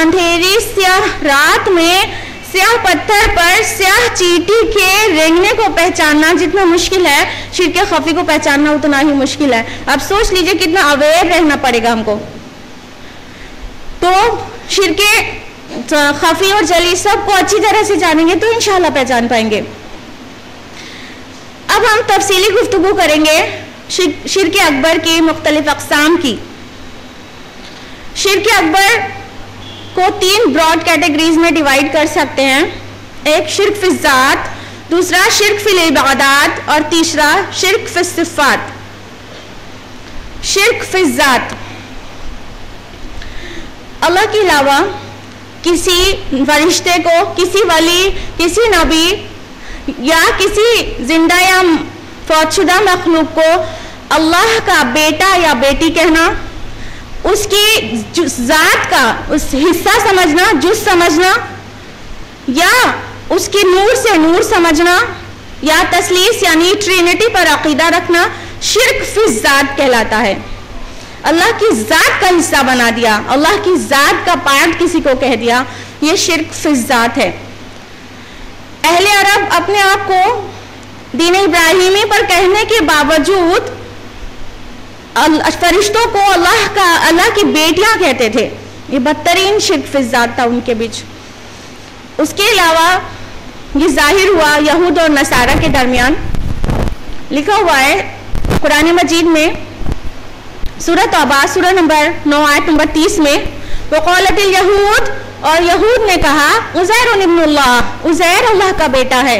अंधेरी स्याह रात में स्याह पत्थर पर स्याह चींटी के रेंगने को पहचानना जितना मुश्किल है, शिर्क खफी को पहचानना उतना ही मुश्किल है। अब सोच लीजिए कितना अवेयर रहना पड़ेगा हमको। तो शिर्क खफी और जली सबको अच्छी तरह से जानेंगे तो इंशाल्लाह पहचान पाएंगे। अब हम तफसीली गुफ्तगू करेंगे शिर्क अकबर की मुख्तलिफ अक़साम की। शिर्क अकबर को 3 ब्रॉड कैटेगरीज में डिवाइड कर सकते हैं। एक शिर्क फिल ज़ात, दूसरा शिर्क फिल इबादात और तीसरा शिर्क फिल सिफ़ात। शिर्क फिल ज़ात, अल्लाह के अलावा किसी फरिश्ते को, किसी वली, किसी नबी या किसी जिंदा या फौतशुदा मखलूक को अल्लाह का बेटा या बेटी कहना, उसकी ज़ात का उस हिस्सा समझना, जुज़ समझना, या उसकी नूर से नूर समझना, या तस्लीस यानी ट्रिनिटी पर अकीदा रखना, शिर्क फिल ज़ात कहलाता है। अल्लाह की ज़ात का हिस्सा बना दिया, अल्लाह की ज़ात का पार्ट किसी को कह दिया, ये शिर्क फिल ज़ात है। अहले अरब अपने आप को दीन इब्राहिमी पर कहने के बावजूद फरिश्तों को अल्लाह की बेटियां कहते थे। ये बदतरीन शिर्क फिल ज़ात था उनके बीच। उसके अलावा ये जाहिर हुआ यहूद और नसारा के दरमियान। लिखा हुआ है कुरान मजीद में सूरह तौबा सूरह नंबर 9 आयत नंबर 30 में, वक़ालतिल यहूद, और यहूद ने कहा उज़ैर इब्नुल्लाह, उज़ैर अल्लाह का बेटा है।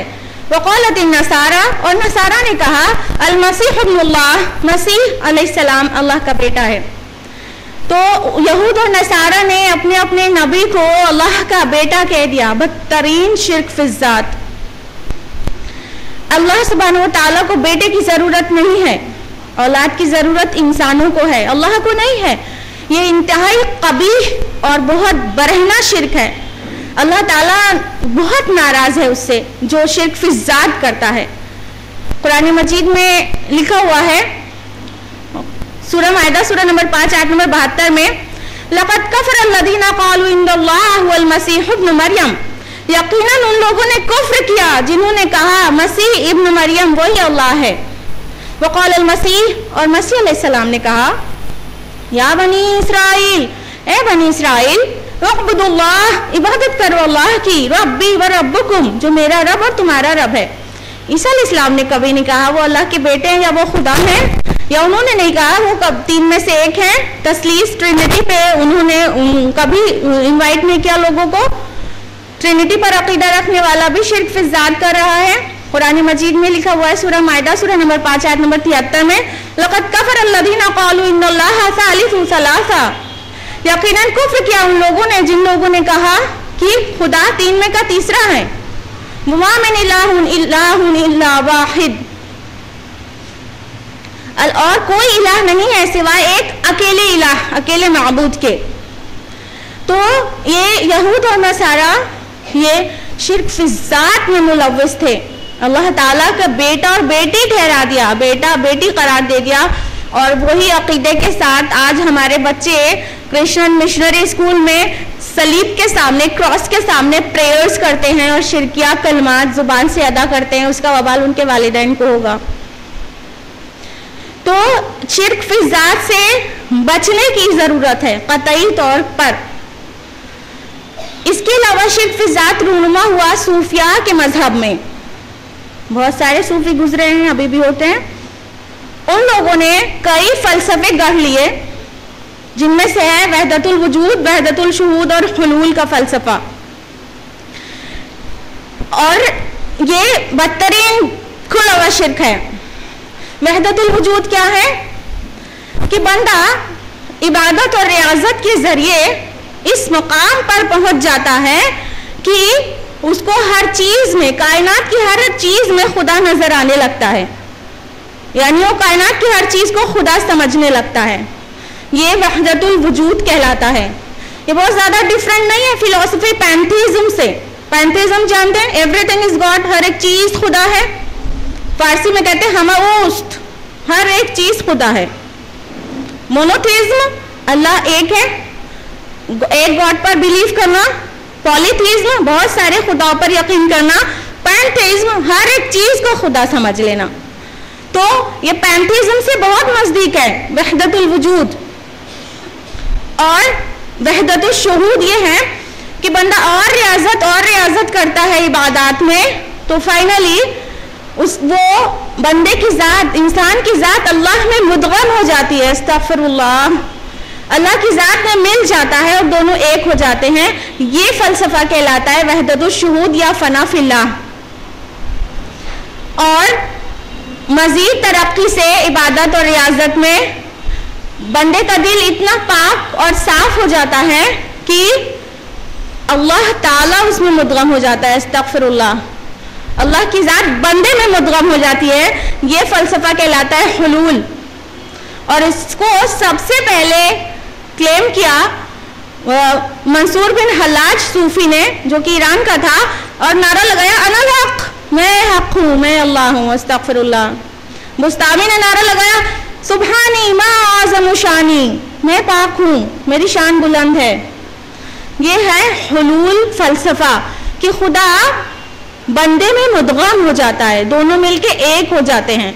वक़ालतिन नसारा, और नसारा ने कहा अल मसीह इब्नुल्लाह, मसीह अलैहिस्सलाम अल्लाह का बेटा है। तो यहूद और नसारा ने अपने अपने नबी को अल्लाह का बेटा कह दिया। बदतरीन शिर्क फिल ज़ात। अल्लाह सुब्हानहू व तआला को बेटे की ज़रूरत नहीं है, औलाद की ज़रूरत इंसानों को है, अल्लाह को नहीं है। ये इंतहाई कबीह और बहुत बरहना शिर्क है। अल्लाह ताला बहुत नाराज है उससे जो शिर्क फिल ज़ात करता है। कुरान मजीद में लिखा हुआ है सूरह माइदा सूरह नंबर 5 आयत नंबर 72 में, लक़द कफ़र अल्लज़ीना क़ालू इन्नल्लाह वल मसीह इब्न मरियम, यकीनन उन लोगों ने कुफ्र किया जिन्होंने कहा मसीह इब्न मरियम वही अल्लाह है। वक़ाल अल मसीह, और मसीह अलैहिस्सलाम ने कहा या बनी इसराइल, ए बनी इसराइल, वअब्दुल्लाह, इबादत करो अल्लाह की, रब्बी व रब्बुकुम, जो मेरा रब और तुम्हारा रब है। ईसा अलैहिस्सलाम ने कभी नहीं कहा वो अल्लाह के बेटे हैं या वो खुदा हैं, या उन्होंने नहीं कहा वो कब 3 में से एक हैं। तस्लीस ट्रिनिटी पे उन्होंने कभी इनवाइट नहीं किया लोगों को। ट्रिनिटी पर अकीदा रखने वाला भी शिर्क फिल ज़ात कर रहा है। कुरान मजीद में लिखा हुआ है सूरह माइदा सूरह नंबर 5 आयत नंबर 73 में, लक़द कफ़र अल्लज़ीना क़ालू इन्नल्लाहा सालिसु सलासा, यकीनन कुफ्र किया उन लोगों ने जिन लोगों ने कहा कि खुदा 3 में का तीसरा है। वमा मिन इलाहुन इल्ला वाहिद, और कोई इलाह नहीं है सिवाय एक अकेले इलाह, अकेले माबूद के। तो ये यहूद और नसारा ये शिर्क फिल ज़ात में मुलव्वस थे। अल्लाह ताला का बेटा और बेटी ठहरा दिया, बेटा बेटी करार दे दिया, और वही अकीदे के साथ आज हमारे बच्चे क्रिश्चियन मिशनरी स्कूल में सलीब के सामने, क्रॉस के सामने प्रेयर्स करते हैं और शिरकिया कलमात जुबान से अदा करते हैं। उसका वबाल उनके वालिदैन को होगा। तो शिर्क फिल ज़ात से बचने की ज़रूरत है कतई तौर पर। इसके अलावा शिर्क फिल ज़ात रूनुमा हुआ सूफिया के मजहब में। बहुत सारे सूफी गुजरे हैं, अभी भी होते हैं। उन लोगों ने कई फलसफे गढ़ लिए, जिनमें से है वहदतुल वजूद, वहदतुल शुहूद और हुलूल का फलसफा। और ये बदतरीन खुला हुआ शिर्क है। वहदतुल वजूद क्या है कि बंदा इबादत और रियाजत के जरिए इस मुकाम पर पहुंच जाता है कि उसको हर चीज में, कायनात की हर चीज में खुदा नजर आने लगता है, यानी वो कायनात की हर चीज को खुदा समझने लगता है। ये वहदतुल वजूद कहलाता है। ये बहुत ज्यादा डिफरेंट नहीं है फिलोसफी पैंथीज्म से। पैंथीज्म जानते हैं, एवरीथिंग इज गॉड, हर एक चीज खुदा है। फारसी में कहते हैं हमओस्त, हर एक चीज खुदा है। मोनोथीज्म, अल्लाह एक है, ایک گاڈ پر بلیو کرنا، پالیتھیزم بہت سارے خداؤں پر یقین کرنا، پینتھیزم ہر ایک چیز کو خدا سمجھ لینا. تو یہ پینتھیزم سے بہت نزدیک ہے وحدت الوجود. اور وحدت الشہود یہ ہے کہ بندہ اور ریاضت کرتا ہے عبادات میں تو فائنلی وہ بندے کی ذات، انسان کی ذات اللہ میں مدغم ہو جاتی ہے. استغفر اللہ، اللہ کی ذات میں مل جاتا ہے اور دونوں ایک ہو جاتے ہیں. یہ فلسفہ کہلاتا ہے وحدت الشہود یا فنا فی اللہ. اور مزید ترقی سے عبادت اور ریاضت میں بندے کا دل اتنا پاک اور صاف ہو جاتا ہے کہ اللہ تعالیٰ اس میں مدغم ہو جاتا ہے. استغفر اللہ، اللہ کی ذات بندے میں مدغم ہو جاتی ہے. یہ فلسفہ کہلاتا ہے حلول. اور اس کو سب سے پہلے کلیم کیا منصور بن حلاج صوفی نے، جو کہ ایران کا تھا، اور نعرہ لگایا انا الحق، میں حق ہوں، میں اللہ ہوں. استغفر اللہ. بستامی نے نعرہ لگایا سبحانی ما اعظم شانی، میں پاک ہوں، میری شان بلند ہے. یہ ہے حلول فلسفہ کہ خدا بندے میں مدغم ہو جاتا ہے، دونوں مل کے ایک ہو جاتے ہیں.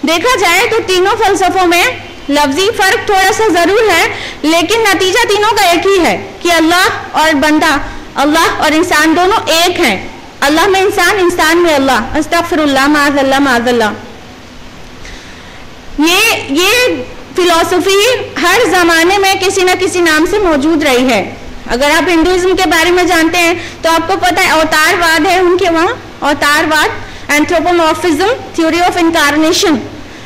دیکھا جائے تو تینوں فلسفوں میں لفظی فرق تھوڑا سا ضرور ہے، لیکن نتیجہ تینوں کا ایک ہی ہے کہ اللہ اور بندہ، اللہ اور انسان دونوں ایک ہیں. اللہ میں انسان، انسان میں اللہ. استغفر اللہ، معاذ اللہ، معاذ اللہ. یہ فلسفی ہر زمانے میں کسی نہ کسی نام سے موجود رہی ہے. اگر آپ ہندوازم کے بارے میں جانتے ہیں تو آپ کو پتہ ہے اوتار واد ہے ان کے وہاں. اوتار واد، اینتھروپومورفزم، تھیوری آف انکارنیشن،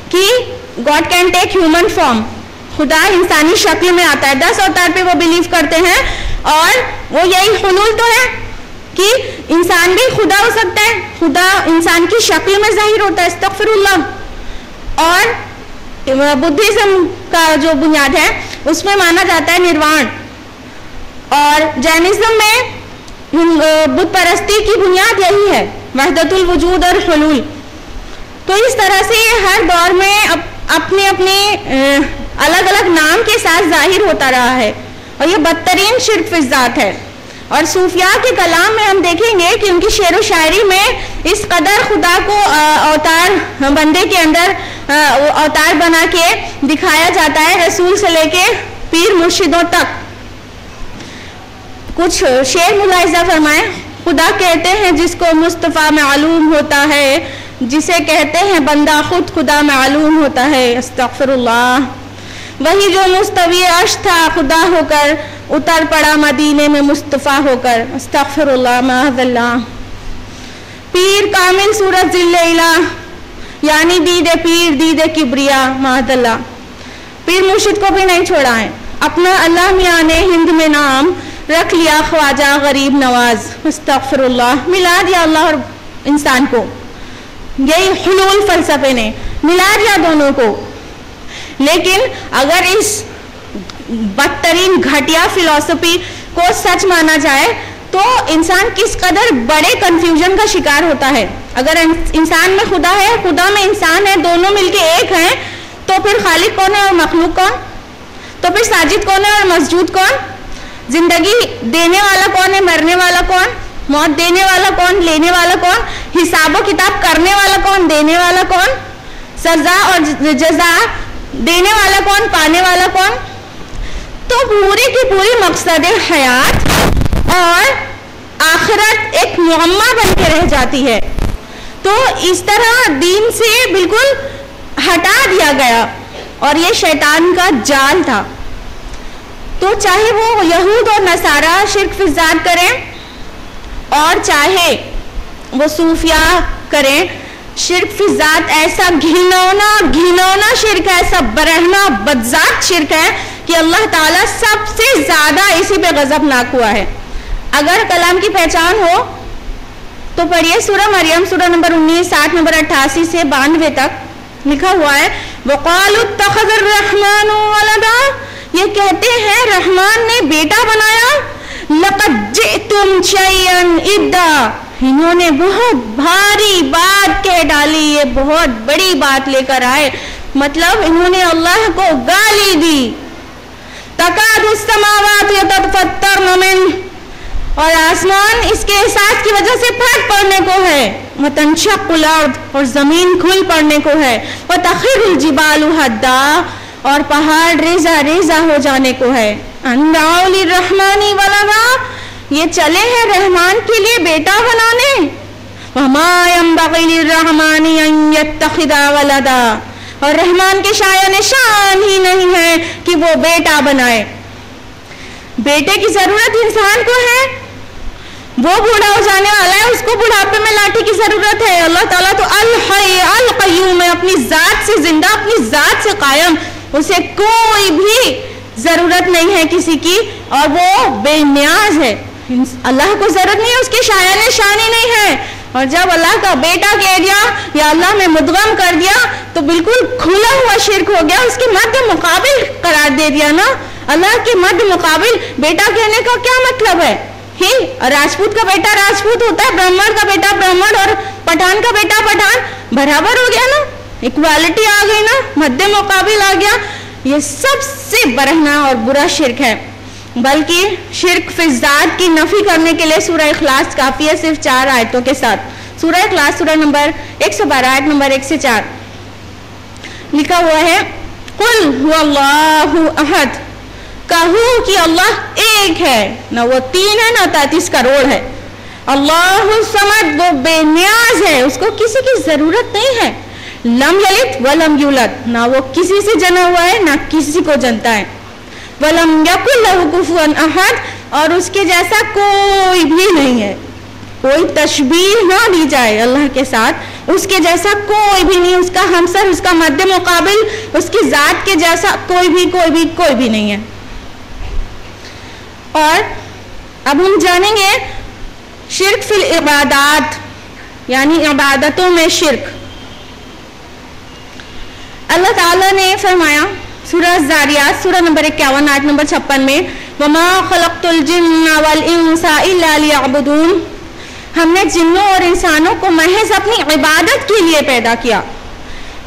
کہ God can take human form, خدا انسانی شکل میں آتا ہے. 10 اوتار پہ وہ بلیو کرتے ہیں. اور وہ یہی حلول تو ہے کہ انسان بھی خدا ہو سکتا ہے، خدا انسان کی شکل میں ظاہر ہوتا ہے. استغفر اللہ. اور بدھزم کا جو بنیاد ہے اس میں مانا جاتا ہے نروان. اور جینزم میں بت پرستی کی بنیاد یہی ہے، وحدت الوجود اور حلول. تو اس طرح سے ہر دور میں اپنے الگ الگ نام کے ساتھ ظاہر ہوتا رہا ہے. اور یہ بدترین شرک فی الذات ہے. اور صوفیاء کے کلام میں ہم دیکھیں گے کہ ان کی شعر و شاعری میں اس قدر خدا کو اوتار بندے کے اندر اوتار بنا کے دکھایا جاتا ہے، رسول سے لے کے پیر مرشدوں تک. کچھ شعر ملاحظہ فرمائیں. خدا کہتے ہیں جس کو مصطفیٰ معلوم ہوتا ہے، جسے کہتے ہیں بندہ خود خدا معلوم ہوتا ہے. استغفر اللہ. وہی جو مستوی عرش تھا خدا ہو کر اتر پڑا مدینے میں مصطفیٰ ہو کر. استغفر اللہ، معاذ اللہ. پیر کامل صورت ذل الہ، یعنی دید پیر دید کبریا. معاذ اللہ. پیر مرشد کو بھی نہیں چھوڑا ہے، اپنا اللہ میاں نے ہند میں نام رکھ لیا خواجہ غریب نواز. استغفر اللہ. ملا دیا اللہ اور انسان کو. یہی حلول فلسفے نے ملا دیا دونوں کو. لیکن اگر اس بدترین گھٹیا فلسفی کو سچ مانا جائے تو انسان کس قدر بڑے کنفیوژن کا شکار ہوتا ہے. اگر انسان میں خدا ہے، خدا میں انسان ہے، دونوں مل کے ایک ہیں، تو پھر خالق کون ہے اور مخلوق کون؟ تو پھر ساجد کون ہے اور مسجود کون؟ زندگی دینے والا کون ہے، مرنے والا کون؟ موت دینے والا کون، لینے والا کون؟ حساب و کتاب کرنے والا کون، دینے والا کون؟ سزا اور جزا دینے والا کون، پانے والا کون؟ تو پوری کی پوری مقصد حیات اور آخرت ایک معمہ بن کے رہ جاتی ہے. تو اس طرح دین سے بالکل ہٹا دیا گیا اور یہ شیطان کا جال تھا. تو چاہے وہ یہود اور نصارہ شرک فی الذات کریں اور چاہے وہ صوفیاء کریں، شرک فی الذات ایسا گھنونا شرک ہے، ایسا برہنہ بدذات شرک ہے کہ اللہ تعالیٰ سب سے زیادہ اسی پہ غضبناک ہوا ہے. اگر کلام کی پہچان ہو تو پڑھیے سورہ مریم، سورہ نمبر 19 آیت نمبر 88 سے 92 تک لکھا ہوا ہے وَقَالُوا اتَّخَذَ الرَّحْمَنُ وَلَدًا، یہ کہتے ہیں رحمان نے بیٹا بنایا. لَقَدْ جِئْتُمْ شَيْئًا إِدًّا، انہوں نے بہت بھاری بات کہہ ڈالی، یہ بہت بڑی بات لے کر آئے. مطلب انہوں نے اللہ کو گالی دی. तकादु अस्समावातु यतफत्तरन मिन्हु, और आसमान इसके एहसास की वजह से फट पड़ने को है। वतनशक्कुल अर्द, और जमीन खुल पड़ने को है। वतखिरुल जिबालु हद्दा, और पहाड़ रेजा रेजा हो जाने को है। अन दाउ लिर्रहमानी वलदा, ये चले हैं रहमान के लिए बेटा बनाने। वमा यंबगि लिर्रहमानी अन यत्तखिदा वलदा, और रहमान के शायन शान ही नहीं है कि वो बेटा बनाए। बेटे की जरूरत इंसान को है, वो बूढ़ा हो जाने वाला है, उसको बुढ़ापे में लाठी की जरूरत है। अल्लाह ताला तो अल हय अल कय्यूम है, अपनी जात से जिंदा, अपनी जात से कायम, उसे कोई भी जरूरत नहीं है किसी की, और वो बेनियाज है। अल्लाह को जरूरत नहीं है, उसके शायन शान ही नहीं है। और जब अल्लाह का बेटा कह दिया या अल्लाह में मुदगम कर दिया तो बिल्कुल खुला हुआ शिर्क हो गया, उसके मध्य मुकाबिल करार दे दिया ना। अल्लाह के मध्य मुकाबिल बेटा कहने का क्या मतलब है? ही राजपूत का बेटा राजपूत होता है, ब्राह्मण का बेटा ब्राह्मण, और पठान का बेटा पठान, बराबर हो गया ना, इक्वालिटी आ गई ना, मध्य मुकाबिल आ गया। ये सबसे बरहना और बुरा शिर्क है। बल्कि शिर्क फिज़ात की नफी करने के लिए सूरह इखलास काफी है, सिर्फ 4 आयतों के साथ। सूरह इखलास सूरह नंबर 112 आयत नंबर 1 से 4 लिखा हुआ है, कुल हुवल्लाहु अहद, कहो कि अल्लाह एक है, ना वो 3 है ना 33 करोड़ है। अल्लाहु समद, वो बेनियाज है, उसको किसी की जरूरत नहीं है। लम यलिद वलम यूलद, ना वो किसी से जना हुआ है ना किसी को जनता है। वलम यकुल लहु कुफुवन अहद, और उसके जैसा कोई भी नहीं है। कोई तशबीह ना दी जाए अल्लाह के साथ, उसके जैसा कोई भी नहीं, उसका हमसर, उसका मध्य मुकाबिल, उसकी जात के जैसा कोई भी नहीं है। और अब हम जानेंगे शिर्क फिल इबादात, यानी इबादतों में शिर्क। अल्लाह ताला ने फरमाया सूरह ज़ारियात सूरह नंबर 51 आयत नंबर 56 में, वमा खलक़तुल जिन्ना वल इंसा इल्ला लियअबुदून, हमने जिन्नों और इंसानों को महज अपनी इबादत के लिए पैदा किया।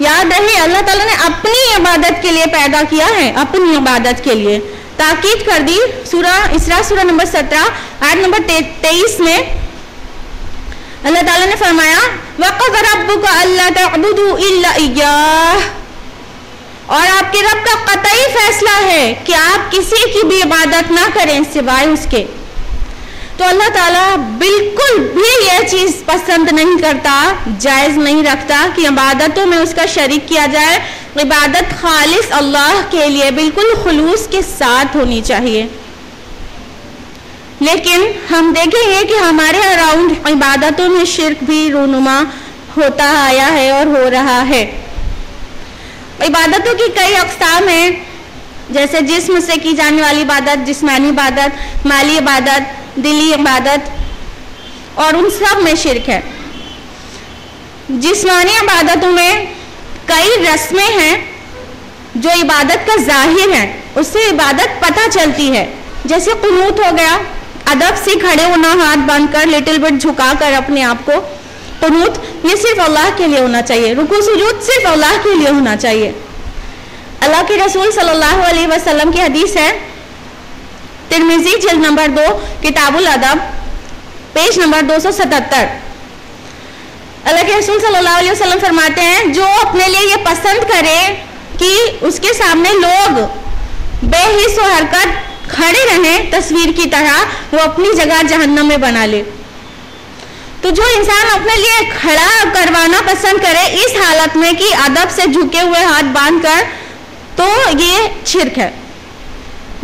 याद रहे अल्लाह ताला ने अपनी इबादत के लिए पैदा किया है, अपनी इबादत के लिए ताकीद कर दी। सूरह इसरा सूरह नंबर 17 आयत नंबर 23 में अल्लाह ताला ने फरमाया, वक़ज़ा रब्बुका अल्ला तअबुदू इल्ला इय्याह, और आपके रब का कतई फैसला है कि आप किसी की भी इबादत ना करें सिवाय उसके। तो अल्लाह ताला बिल्कुल भी यह चीज पसंद नहीं करता, जायज नहीं रखता कि इबादतों में उसका शरीक किया जाए। इबादत खालिस अल्लाह के लिए बिल्कुल खुलूस के साथ होनी चाहिए। लेकिन हम देखेंगे कि हमारे अराउंड इबादतों में शिर्क भी रूनुमा होता आया है और हो रहा है। इबादतों की कई अक़साम हैं, जैसे जिस्म से की जाने वाली इबादत, जिस्मानी इबादत, माली इबादत, दिली इबादत, और उन सब में शिर्क है। जिस्मानी इबादतों में कई रस्में हैं जो इबादत का जाहिर है, उससे इबादत पता चलती है। जैसे कुनूत हो गया, अदब से खड़े होना, हाथ बांधकर लिटिल बिट झुका कर अपने आप को। कुनूत ये सिर्फ अल्लाह के लिए होना चाहिए, रुकू सुजूद सिर्फ अल्लाह के लिए होना चाहिए। अल्लाह के रसूल सल्लल्लाहु अलैहि वसल्लम की हदीस है, तिरमिज़ी जिल्द नंबर 2 किताबुल अदब पेज नंबर 277। अल्लाह के रसूल सल्लल्लाहु अलैहि वसल्लम फरमाते हैं, जो अपने लिए ये पसंद करे कि उसके सामने लोग बेहिस व हरकत खड़े रहें तस्वीर की तरह, वो अपनी जगह जहन्नम में बना ले। तो जो इंसान अपने लिए खड़ा करवाना पसंद करे इस हालत में कि अदब से झुके हुए हाथ बांधकर, तो ये शिर्क है।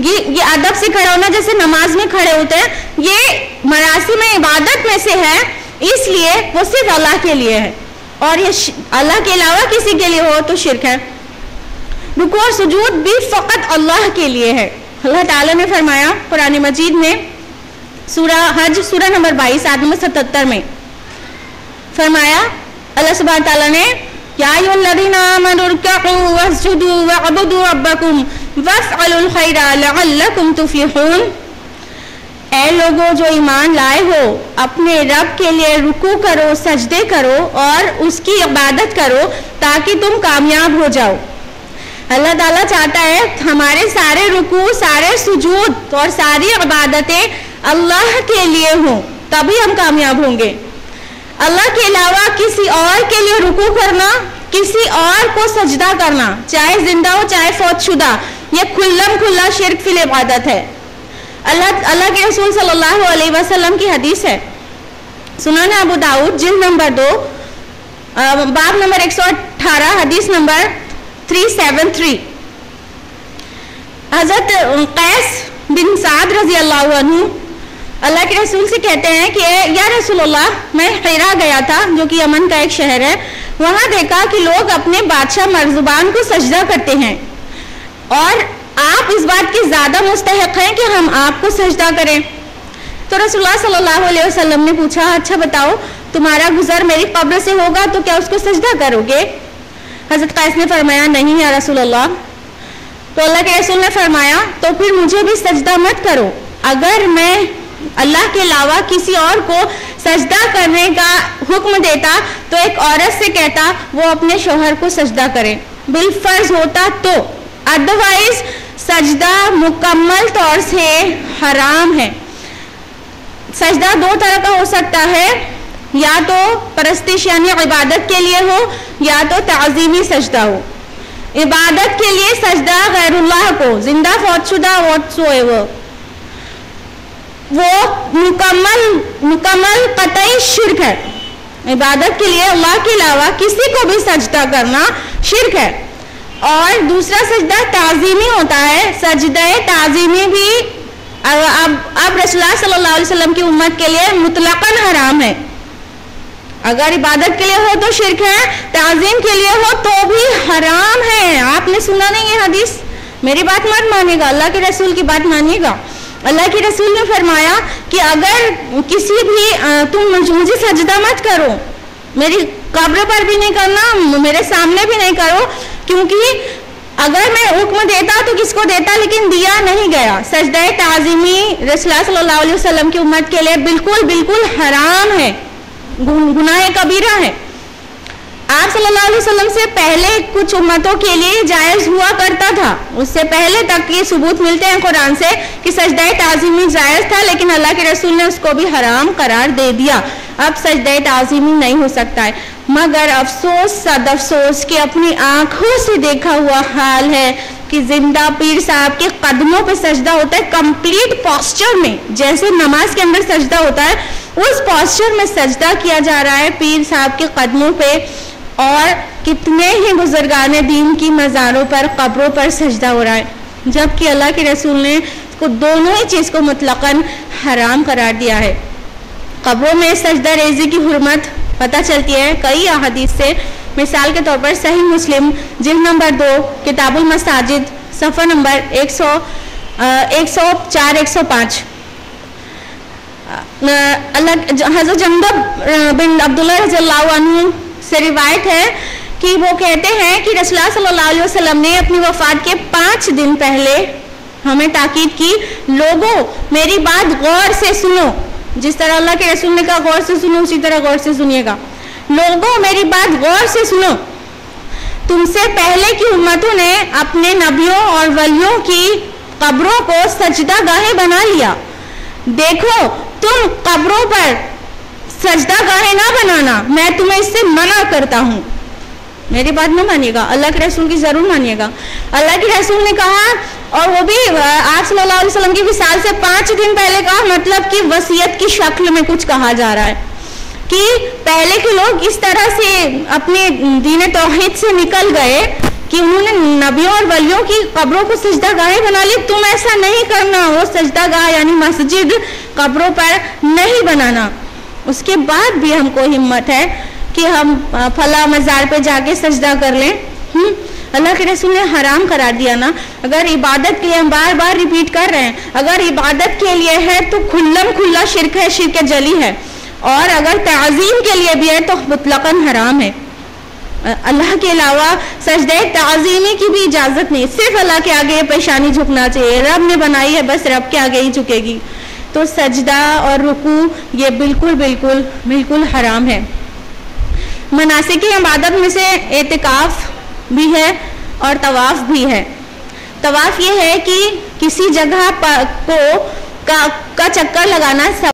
ये अदब से खड़ा होना, जैसे नमाज में खड़े होते हैं, ये मरासिम इबादत में से है, इसलिए वो सिर्फ अल्लाह के लिए है, और ये अल्लाह के अलावा किसी के लिए हो तो शिर्क है। रुकू और सुजूद भी फकत अल्लाह के लिए है। अल्लाह ताला ने फरमाया कुरान मजीद में सूरह हज सूरह नंबर 22 आयत नंबर 77 में फरमाया, अल्लाह सुब्हानहू ताला ने, या अय्युहल्लज़ीना आमनू रुक्कू वस्जुदू वअबुदू रब्बकुम वफ़अलुल खैरा लअल्लकुम तुफ़्लिहून। ऐ लोगों जो ईमान लाए हो, अपने रब के लिए रुकू करो, सजदे करो और उसकी इबादत करो ताकि तुम कामयाब हो जाओ। اللہ تعالیٰ چاہتا ہے ہمارے سارے رکوع، سارے سجود اور ساری عبادتیں اللہ کے لیے ہوں، تبھی ہم کامیاب ہوں گے. اللہ کے علاوہ کسی اور کے لیے رکوع کرنا، کسی اور کو سجدہ کرنا، چاہے زندہ ہو چاہے فوت شدہ، یہ کھلم کھلا شرک فی العبادت ہے. اللہ کے رسول صلی اللہ علیہ وسلم کی حدیث ہے، سنن ابو داؤد جلد نمبر 2 باب نمبر 118 حدیث نمبر 373. حضرت قیس بن سعد رضی اللہ عنہ اللہ کے رسول سے کہتے ہیں کہ یا رسول اللہ، میں حرا گیا تھا جو کہ یمن کا ایک شہر ہے، وہاں دیکھا کہ لوگ اپنے بادشاہ مرزبان کو سجدہ کرتے ہیں، اور آپ اس بات کے زیادہ مستحق ہیں کہ ہم آپ کو سجدہ کریں. تو رسول اللہ صلی اللہ علیہ وسلم نے پوچھا، اچھا بتاؤ تمہارا گزر میری قبر سے ہوگا تو کیا اس کو سجدہ کرو گے؟ حضرت قیس نے فرمایا نہیں یا رسول اللہ. تو اللہ کے رسول نے فرمایا تو پھر مجھے بھی سجدہ مت کرو. اگر میں اللہ کے علاوہ کسی اور کو سجدہ کرنے کا حکم دیتا تو ایک عورت سے کہتا وہ اپنے شوہر کو سجدہ کرے، بالفرض ہوتا تو، ادروائز سجدہ مکمل طور سے حرام ہے. سجدہ دو طرح کا ہو سکتا ہے، یا تو پرستش یعنی عبادت کے لیے ہو، یا تو تعظیمی سجدہ ہو. عبادت کے لیے سجدہ غیر اللہ کو، زندہ فوت شدہ وہ مکمل قطعی شرک ہے. عبادت کے لیے اللہ کے علاوہ کسی کو بھی سجدہ کرنا شرک ہے. اور دوسرا سجدہ تعظیمی ہوتا ہے. سجدہ تعظیمی بھی اب رسول اللہ صلی اللہ علیہ وسلم کی امت کے لیے مطلقاً حرام ہے. اگر عبادت کے لیے ہو تو شرک ہے، تعظیم کے لیے ہو تو بھی حرام ہے. آپ نے سنا نہیں یہ حدیث؟ میری بات مت مانیے گا، اللہ کے رسول کی بات مانیے گا. اللہ کے رسول نے فرمایا کہ اگر کسی بھی تم مجھے سجدہ مت کرو، میری قبر پر بھی نہیں کرنا، میرے سامنے بھی نہیں کرو، کیونکہ اگر میں حکم دیتا تو کس کو دیتا لیکن دیا نہیں گیا. سجدہ تعظیمی رسول اللہ صلی اللہ علیہ وسلم کی امت کے لیے بالکل بالکل حرام ہے، گناہ کبیرہ ہے. آپ صلی اللہ علیہ وسلم سے پہلے کچھ امتوں کے لیے جائز ہوا کرتا تھا، اس سے پہلے تک یہ ثبوت ملتے ہیں قرآن سے کہ سجدہ تعظیمی جائز تھا، لیکن اللہ کے رسول نے اس کو بھی حرام قرار دے دیا. اب سجدہ تعظیمی نہیں ہو سکتا ہے. مگر افسوس صد افسوس کہ اپنی آنکھوں سے دیکھا ہوا حال ہے کہ زندہ پیر صاحب کے قدموں پہ سجدہ ہوتا ہے، کمپلیٹ پوسچر میں، جیسے نماز کے اندر سجدہ ہوتا ہے اس پوسچر میں سجدہ کیا جا رہا ہے پیر صاحب کے قدموں پہ. اور کتنے ہی بزرگان دین کی مزاروں پر، قبروں پر سجدہ ہو رہا ہے، جبکہ اللہ کے رسول نے کو دونوں ہی چیز کو مطلقاً حرام قرار دیا ہے. قبروں میں سجدہ ریزی کی حرمت پتہ چلتی ہے کئی احادیث سے. مثال کے طور پر صحیح مسلم جلد نمبر 2 کتاب المساجد صفحہ نمبر 104 105. حضرت جندب بن عبداللہ رضی اللہ عنہ سے روایت ہے کہ وہ کہتے ہیں کہ رسول اللہ صلی اللہ علیہ وسلم نے اپنی وفات کے 5 دن پہلے ہمیں تاکید کی، لوگوں میری بات غور سے سنو. جس طرح اللہ کے رسول نے کہا غور سے سنو، اسی طرح غور سے سنیے گا. لوگوں میری بات غور سے سنو، تم سے پہلے کی امتوں نے اپنے نبیوں اور ولیوں کی قبروں کو سجدہ گاہیں بنا لیا. دیکھو تم قبروں پر سجدہ گاہیں نہ بنانا، میں تمہیں اس سے منع کرتا ہوں. میری بات نہ مانیے گا، اللہ کے رسول کی ضرور مانیے گا. اللہ کے رسول نے کہا، اور وہ بھی آپ صلی اللہ علیہ وسلم کی وصال سے 5 دن پہلے کہا، مطلب کہ وصیت کی شکل میں کچھ کہا جا رہا ہے کہ پہلے کے لوگ اس طرح سے اپنے دین توحید سے نکل گئے کہ انہوں نے نبیوں اور ولیوں کی قبروں کو سجدہ گاہیں بنا لی. تم ایسا نہیں کرنا، وہ سجدہ گاہ یعنی مسجد قبروں پر نہیں بنانا. اس کے بعد بھی ہم کو ہمت ہے کہ ہم فلاں مزار پہ جا کے سجدہ کر لیں. اللہ کے رسول نے حرام قرار دیا نا. اگر عبادت کے لیے ہم بار بار ریپیٹ کر رہے ہیں، اگر عبادت کے لیے ہے تو کھلم کھلا شرک ہے، شرک جلی ہے. اور اگر تعظیم کے لیے بھی ہے تو مطلقاً حرام ہے. اللہ کے علاوہ سجدہ تعظیمی کی بھی اجازت نہیں، صرف اللہ کے آگے یہ پیشانی جھکنا چاہیے. رب نے بنائی ہے، بس رب کے آگے ہی جھکے گی. تو سجدہ اور رکوع یہ بالکل بالکل بالکل حرام ہے. مناسک عبادت میں سے اعتکاف بھی ہے. اور طواف بھی ہے. طواف یہ ہے کہ کسی جگہ کا چکر لگانا